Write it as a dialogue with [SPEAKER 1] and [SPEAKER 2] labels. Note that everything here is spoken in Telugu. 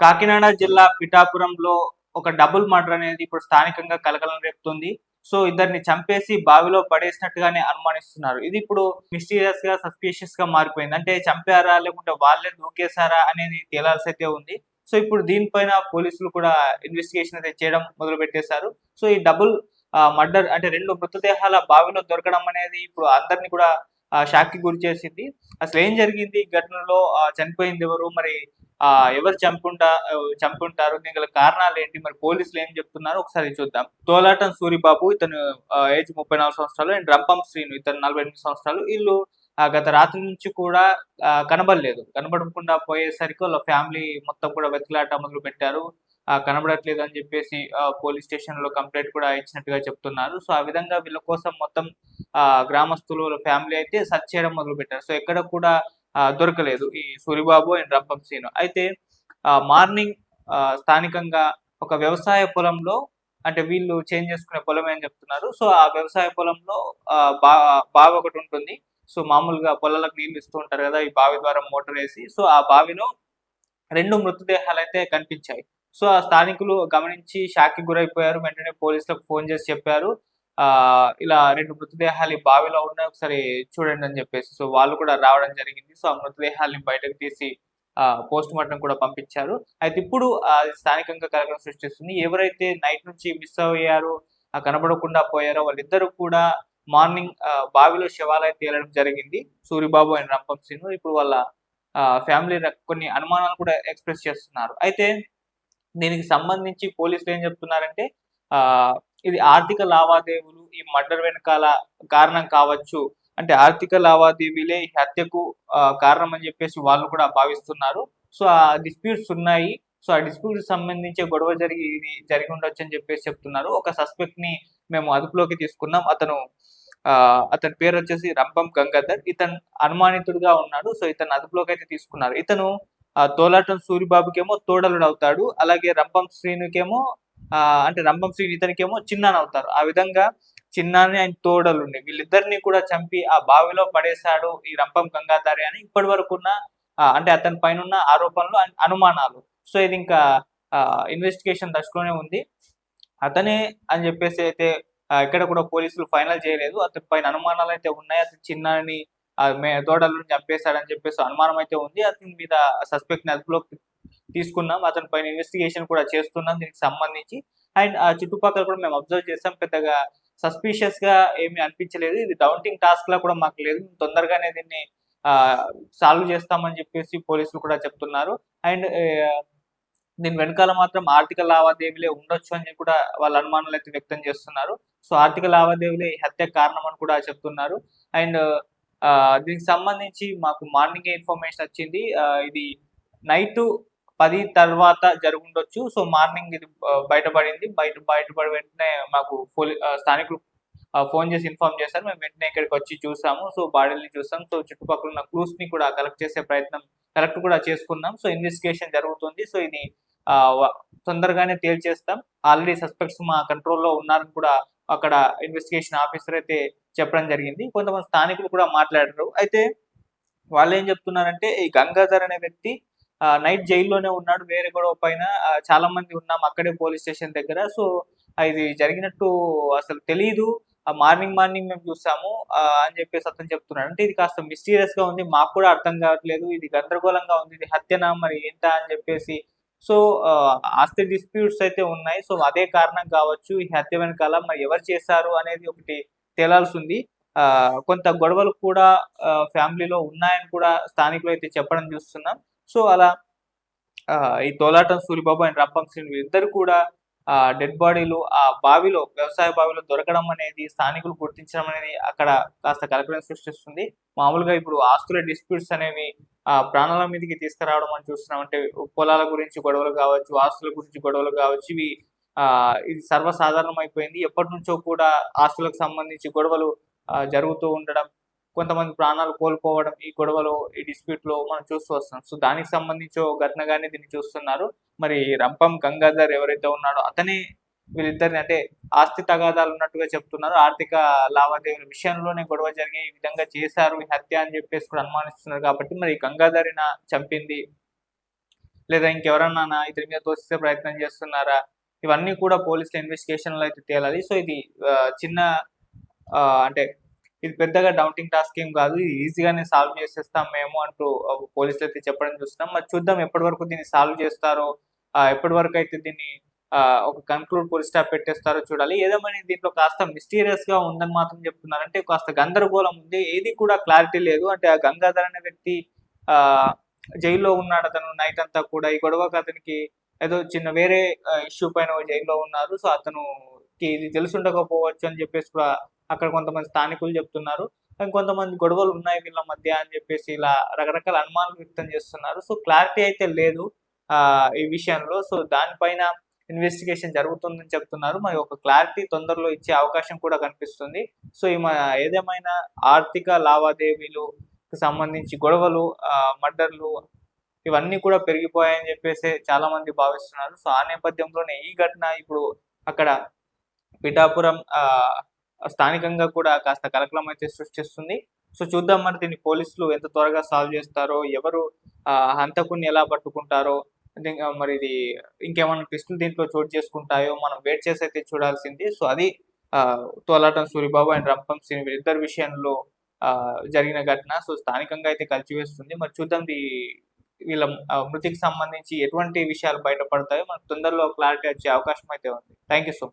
[SPEAKER 1] కాకినాడ జిల్లా పిఠాపురంలో ఒక డబుల్ మర్డర్ అనేది ఇప్పుడు స్థానికంగా కలకలం రేపుతుంది. సో ఇద్దరిని చంపేసి బావిలో పడేసినట్టుగానే అనుమానిస్తున్నారు. ఇది ఇప్పుడు మిస్టీరియస్ గా, సస్పీషియస్ గా మారిపోయింది. అంటే చంపారా? లేకుంటే వాళ్ళే దూకేశారా? అనేది తేలాల్సైతే ఉంది. సో ఇప్పుడు దీనిపైన పోలీసులు కూడా ఇన్వెస్టిగేషన్ అయితే చేయడం మొదలుపెట్టేశారు. సో ఈ డబుల్ మర్డర్ అంటే 2 మృతదేహాల బావిలో దొరకడం అనేది ఇప్పుడు అందరిని కూడా షాక్‌కి గురిచేసింది. అసలేం జరిగింది? ఈ ఘటనలో చనిపోయిందెవరు? మరి ఎవరు చంపుంటారు? దీనికి గల కారణాలేంటి? మరి పోలీసులు ఏం చెప్తున్నారో ఒకసారి చూద్దాం. తోలాటం సూరిబాబు ఇతను ఏజ్ 34 సంవత్సరాలు అండ్ రంపం శ్రీను ఇతను 48 సంవత్సరాలు. ఈళ్ళు గత రాత్రి నుంచి కూడా కనబడలేదు. కనబడకుండా పోయేసరికి వాళ్ళ ఫ్యామిలీ మొత్తం కూడా వెతుకులాట మొదలుపెట్టారు. కనబడట్లేదు అని చెప్పేసి పోలీస్ స్టేషన్‌లో కంప్లెయింట్ కూడా ఇచ్చినట్టుగా చెప్తున్నారు. సో, ఆ విధంగా వీళ్ళ కోసం మొత్తం గ్రామస్తులు, వాళ్ళ ఫ్యామిలీ అయితే సెర్చ్ చేయడం మొదలుపెట్టారు. సో, ఎక్కడ కూడా దొరకలేదు ఈ సూరిబాబు అండ్ రంపం సీను. అయితే మార్నింగ్ స్థానికంగా ఒక వ్యవసాయ పొలంలో అంటే వీళ్ళు చేంజ్ చేసుకునే పొలమే అని చెప్తున్నారు. సో, ఆ వ్యవసాయ పొలంలో ఆహ్, బా బావొకటుంటుంది. సో, మామూలుగా పొలాలకు నీళ్లు ఇస్తూ ఉంటారు గదా! ఈ బావి ద్వారా మోటరేసి. సో, ఆ బావిలో 2 మృతదేహాలైతే కనిపించాయి. సో, ఆ స్థానికులు గమనించి షాక్‌కి గురైపోయారు. వెంటనే పోలీసులకు ఫోను చేసి చెప్పారు. ఇలా 2 మృతదేహాలు ఈ బావిలో ఉన్నాయి. ఒకసారి చూడండని జెప్పేసి. సో, వాళ్ళు కూడా రావడం జరిగింది. సో, ఆ మృతదేహాల్ని బయటకు తీసి పోస్ట్‌మార్టం కూడా పంపించారు. అయితే ఇప్పుడు అది స్థానికంగా కలకలం సృష్టిస్తుంది. ఎవరైతే నైట్ నుంచి మిస్ అయ్యారో, కనబడకుండా పోయారో వాళ్ళిద్దరూ కూడా మార్నింగ్ బావిలో శవాలైతే తేలడం జరిగింది. సూరిబాబు అండ్ రంపం శ్రీను. ఇప్పుడు వాళ్ళ ఫ్యామిలీ కొన్ని అనుమానాలు కూడా ఎక్స్‌ప్రెస్ చేస్తున్నారు. అయితే దీనికి సంబంధించి పోలీసులు ఏం చెప్తున్నారంటే ఆహ్, ఇది ఆర్థిక లావాదేవీలు ఈ మర్డర్ వెనకాల కారణం కావచ్చు. అంటే ఆర్థిక లావాదేవీలే ఈ హత్యకు కారణం అని చెప్పేసి వాళ్ళు కూడా భావిస్తున్నారు. సో, ఆ డిస్ప్యూట్స్ ఉన్నాయి. సో, ఆ డిస్ప్యూట్‌కి సంబంధించే గొడవ జరిగి ఉండొచ్చని చెప్పేసి చెప్తున్నారు. ఒక సస్పెక్ట్‌ని మేము అదుపులోకి తీసుకున్నాం. అతని పేరొచ్చేసి రంపం గంగాధర్. ఇతను అనుమానితుడిగా ఉన్నాడు. సో, ఇతన్ని అదుపులోకైతే తీసుకున్నారు. ఇతను తోలాటం సూరిబాబుకేమో తోడలుడవుతాడు. అలాగే రంపం శ్రీనుకేమో అంటే రంపం శ్రీను ఇతనికేమో చిన్నానవుతారు. ఆ విధంగా చిన్నాని ఆయన తోడలుండి వీళ్ళిద్దరిని కూడా చంపి ఆ బావిలో పడేశాడు ఈ రంపం గంగాధరే అని ఇప్పటి వరకున్న అంటే అతని పైనున్న ఆరోపణలు అండ్ అనుమానాలు. సో, ఇది ఇంకా ఇన్వెస్టిగేషన్ దశలోనే ఉంది. అతనే అని జెప్పేసి అయితే ఎక్కడ కూడా పోలీసులు ఫైనల్ చేయలేదు. అతని పైన అనుమానాలైతే ఉన్నాయి. అతను చిన్నారిని తోడల్లుడిని చంపేసాడని చెప్పేసి అనుమానం అయితే ఉంది. అతని మీద సస్పెక్ట్‌ని అదుపులోకి తీసుకున్నాం. అతని పైన ఇన్వెస్టిగేషన్ కూడా చేస్తున్నాం దీనికి సంబంధించి. అండ్ ఆ చుట్టుపక్కల కూడా మేము అబ్జర్వ్ చేసాం. పెద్దగా సస్పీషియస్‌గా ఏమి అనిపించలేదు. ఇది డౌంటింగ్ టాస్క్‌లా కూడా మాకు లేదు. తొందరగానే దీన్ని ఆహ్, సాల్వ్ చేస్తామని చెప్పేసి పోలీసులు కూడా చెప్తున్నారు. అండ్ దీని వెనకాల మాత్రం ఆర్థిక లావాదేవీలే ఉండొచ్చు అని కూడా వాళ్ళ అనుమానాలైతే వ్యక్తం చేస్తున్నారు. సో, ఆర్థిక లావాదేవీలే ఈ హత్యకు కారణం అని కూడా చెప్తున్నారు. అండ్ దీనికి సంబంధించి మాకు మార్నింగే ఇన్ఫర్మేషన్ వచ్చింది. ఇది నైటు 10 తర్వాత జరుగుండొచ్చు. సో, మార్నింగ్ ఇది బయటపడింది. బయటపడి వెంటనే మాకు స్థానికులు ఫోను చేసి ఇన్ఫార్మ్ చేశారు. మేము వెంటనే ఇక్కడికొచ్చి చూసాము. సో, బాడీలని చూసాం. సో, చుట్టుపక్కల ఉన్న క్లూస్‌ని కూడా కలెక్ట్ కూడా చేసుకున్నాం. సో, ఇన్వెస్టిగేషన్ జరుగుతుంది. సో, ఇది ఆహ్, వ తొందరగానే తేల్చేస్తాం. ఆల్రెడీ సస్పెక్ట్స్ మా కంట్రోల్‌లో ఉన్నారని కూడా అక్కడ ఇన్వెస్టిగేషన్ ఆఫీసర్ అయితే చెప్పడం జరిగింది. కొంతమంది స్థానికులు కూడా మాట్లాడారు. అయితే వాళ్ళేం చెప్తున్నారంటే, ఈ గంగాధర్ అనే వ్యక్తి నైట్ జైల్లోనే ఉన్నాడు. వేరే గొడవ పైన చాలా మంది ఉన్నాం అక్కడే పోలీస్ స్టేషన్ దగ్గర. సో, ఇది జరిగినట్టు అసలు తెలీదు. మార్నింగ్ మేము చూసాము అని చెప్పేసి అతను చెప్తున్నాడు. అంటే ఇది కాస్త మిస్టీరియస్‌గా ఉంది. మాకు కూడా అర్థం కావట్లేదు. ఇది గందరగోళంగా ఉంది. ఇది హత్యనా మరి ఏంటా అని చెప్పేసి. సో, ఆస్తి డిస్ప్యూట్స్ అయితే ఉన్నాయి. సో, అదే కారణం కావచ్చు. ఈ హత్య వెనకాల మరి ఎవరు చేశారు అనేది ఒకటి తేలాల్సుంది. కొంత గొడవలు కూడా ఫ్యామిలీలో ఉన్నాయని కూడా స్థానికులైతే చెప్పడం చూస్తున్నాం. సో, అలా ఈ తోలాటం సూరిబాబు అండ్ రంపం శ్రీను వీళ్ళిద్దరూ కూడా డెడ్ బాడీలు వ్యవసాయ బావిలో దొరకడం అనేది స్థానికులు గుర్తించడం అనేది అక్కడ కాస్త కలకలం సృష్టిస్తుంది. మామూలుగా ఇప్పుడు ఆస్తుల డిస్ప్యూట్స్ అనేవి ప్రాణాల మీదకి తీసుకురావడం మనం చూస్తున్నాం. అంటే పొలాల గురించి గొడవలు కావచ్చు, ఆస్తుల గురించి గొడవలు కావచ్చు. ఇది సర్వసాధారణం అయిపోయింది. ఎప్పటినుంచో కూడా ఆస్తులకు సంబంధించి గొడవలు జరుగుతూ ఉండడం. కొంతమంది ప్రాణాలు కోల్పోవడం ఈ గొడవలో, ఈ డిస్ప్యూట్‌లో మనం చూస్తూ వస్తున్నాం. సో, దానికి సంబంధించి ఓ ఘటనగానే దీన్ని చూస్తున్నారు. మరి రంపం గంగాధర్ ఎవరైతే ఉన్నాడో అతనే వీళ్ళిద్దరిని అంటే ఆస్తి తగాదాలు ఉన్నట్టుగా చెప్తున్నారు. ఆర్థిక లావాదేవీల విషయంలోనే గొడవ జరిగి ఈ విధంగా చేశారు ఈ హత్య అని చెప్పేసి కూడా అనుమానిస్తున్నారు కాబట్టి మరి గంగాధరేనా చంపింది? లేదా ఇంకెవరన్నా ఇతని మీద తోసేసే ప్రయత్నం చేస్తున్నారా? ఇవన్నీ కూడా పోలీసుల ఇన్వెస్టిగేషన్‌లో అయితే తేలాలి. సో, ఇది చిన్న అంటే ఇది పెద్దగా డౌంటింగ్ టాస్క్ ఏం కాదు. ఇది ఈజీగానే సాల్వ్ చేసేస్తాం మేము అంటూ పోలీసులైతే చెప్పడం చూస్తున్నాం. మరి చూద్దాం ఎప్పటి వరకు దీన్ని సాల్వ్ చేస్తారో, ఎప్పటి వరకైతే దీన్ని ఒక ఫుల్ స్టాప్ పెట్టేస్తారో చూడాలి. ఏదేమైనా దీంట్లో కాస్త మిస్టీరియస్‌గా ఉందని మాత్రం చెప్తున్నారు. అంటే కాస్త గందరగోళం ఉంది. ఏది కూడా క్లారిటీ లేదు. అంటే ఆ గంగాధర్ అనే వ్యక్తి ఆహ్, జైల్‌లో ఉన్నాడతను నైట్ అంతా కూడా. ఈ గొడవకి అతనికి ఏదో చిన్న వేరే ఇష్యూ పైన జైల్‌లో ఉన్నారు. సో, అతనుకి ఇది తెలిసుండకపోవచ్చు అని చెప్పేసి కూడా అక్కడ కొంతమంది స్థానికులు చెప్తున్నారు. ఇంకొంతమంది గొడవలు ఉన్నాయి వీళ్ళ మధ్య అని చెప్పేసి ఇలా రకరకాల అనుమానాలు వ్యక్తం చేస్తున్నారు. సో, క్లారిటీ అయితే లేదు ఈ విషయంలో. సో, దానిపైన ఇన్వెస్టిగేషన్ జరుగుతుందని చెప్తున్నారు. మరి ఒక క్లారిటీ తొందరలో ఇచ్చే అవకాశం కూడా కనిపిస్తుంది. సో, ఏదేమైనా ఆర్థిక లావాదేవీలుకి సంబంధించి గొడవలు, మర్డర్‌లు ఇవన్నీ కూడా పెరిగిపోయాయని చెప్పేసి చాలా మంది భావిస్తున్నారు. సో, ఆ నేపథ్యంలోనే ఈ ఘటన ఇప్పుడు అక్కడ పిఠాపురం స్థానికంగా కూడా కాస్త కలకలం అయితే సృష్టిస్తుంది. సో, చూద్దాం మరి దీన్ని పోలీసులు ఎంత త్వరగా సాల్వ్ చేస్తారో, ఎవరు హంతకుడిని ఎలా పట్టుకుంటారో, మరి ఇది ఇంకేమన్నా ట్విస్టులు దీంట్లో చోటు చేసుకుంటాయో మనం వెయిట్ చేసి అయితే చూడాల్సింది. సో, అది తోలాటం సూరిబాబు అండ్ రంపం శ్రీను వీళ్ళిద్దరి విషయంలో జరిగిన ఘటన. సో, స్థానికంగా అయితే కలిచివేస్తుంది. మరి చూద్దాం వీళ్ళ మృతికి సంబంధించి ఎటువంటి విషయాలు బయటపడతాయో మనకు తొందరలో క్లారిటీ వచ్చే అవకాశం అయితే ఉంది. Thank you so